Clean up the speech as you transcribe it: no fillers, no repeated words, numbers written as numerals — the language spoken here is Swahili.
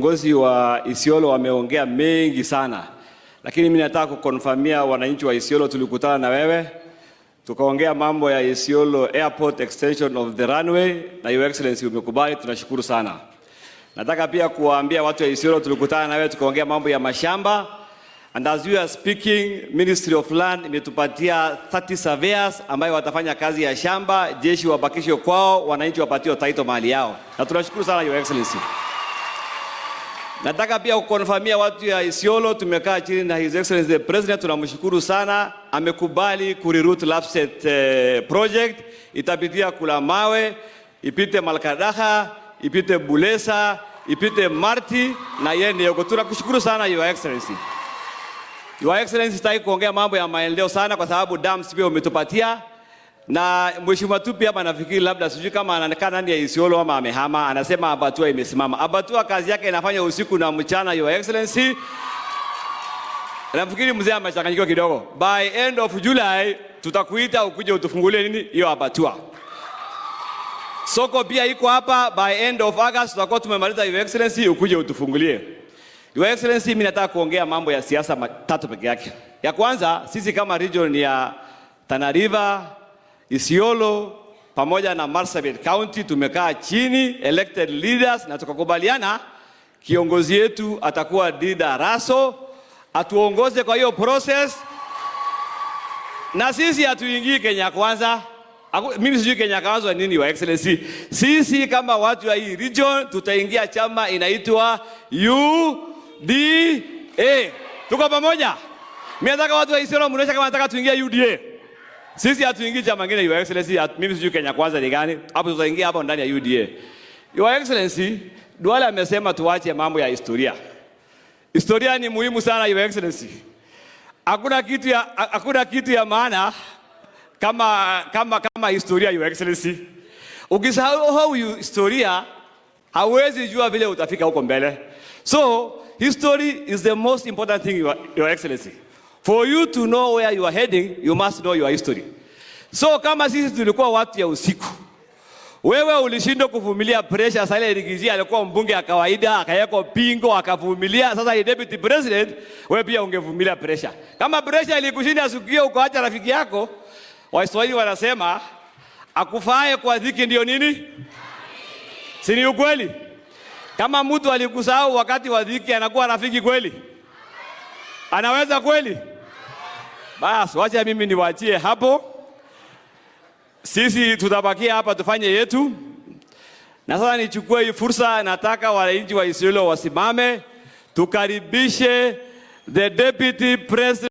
Viongozi wa Isiolo wameongea mengi sana, lakini mimi nataka kukonfirmia wananchi wa Isiolo, tulikutana na wewe tukaongea mambo ya Isiolo airport extension of the runway na Your Excellency umekubali, tunashukuru sana. Nataka pia kuwaambia watu wa Isiolo, tulikutana na wewe tukaongea mambo ya mashamba, and as you are speaking, Ministry of Land imetupatia 30 surveyors ambayo watafanya kazi ya shamba, jeshi wabakishwe kwao, wananchi wapatiwe title mali yao, na tunashukuru sana Your Excellency. Nataka pia kukonfirmia watu ya Isiolo, tumekaa chini na His Excellency the President, tunamshukuru sana, amekubali kureroute Lapset project, itapitia Kula Mawe, ipite Malkadaha, ipite Bulesa, ipite Marti na yende yoko. Tunakushukuru sana Your Excellency. Your Excellency, sitaki kuongea mambo ya maendeleo sana kwa sababu dams pia umetupatia. Na mheshimiwa tu pia hapa nafikiri labda sijui kama anaonekana ndani ya Isiolo ama amehama, anasema abatua imesimama. Abatua kazi yake inafanya usiku na mchana Your Excellency. Nafikiri mzee amechanganyikiwa kidogo. By end of July tutakuita ukuje utufungulie nini hiyo abatua. Soko pia iko hapa, by end of August tutakuwa tumemaliza Your Excellency, ukuje utufungulie. Your Excellency, mimi nataka kuongea mambo ya siasa matatu peke yake. Ya kwanza, sisi kama region ya Tana River, Isiolo pamoja na Marsabit County tumekaa chini elected leaders na tukakubaliana kiongozi yetu atakuwa Dida Raso, atuongoze kwa hiyo process, na sisi hatuingii Kenya Kwanza. Mimi sijui Kenya Kwanza nini Your Excellency. Sisi kama watu wa hii region tutaingia chama inaitwa UDA. Tuko pamoja? Mimi nataka watu wa Isiolo mnaonyesha kama nataka tuingie UDA. Sisi hatuingii chama kingine Your Excellency, mimi sijui Kenya Kwanza ni gani. Hapo tutaingia hapo ndani ya UDA. Your Excellency, Duale amesema tuache mambo ya historia. Historia ni muhimu sana Your Excellency. Hakuna kitu ya maana kama historia Your Excellency. Ukisahau historia hauwezi jua vile utafika huko mbele. So, history is the most important thing Your Excellency. For you to know where you are heading, you must know your history. So kama sisi tulikuwa watu ya usiku, wewe ulishindwa kuvumilia pressure. Sasa ile Rigiji alikuwa mbunge ya kawaida, akayeko pingo akavumilia. Sasa ni deputy president, wewe pia ungevumilia pressure. Kama pressure ilikushinda sikio ukaacha rafiki yako, Waswahili wanasema akufae kwa dhiki ndio nini? Si ni ukweli? Kama mtu alikusahau wakati wa dhiki, anakuwa rafiki kweli? Anaweza kweli? Basi wacha mimi niwaachie hapo. Sisi tutabakia hapa tufanye yetu. Na sasa nichukue hii fursa, nataka wananchi wa Isiolo wasimame tukaribishe the deputy president.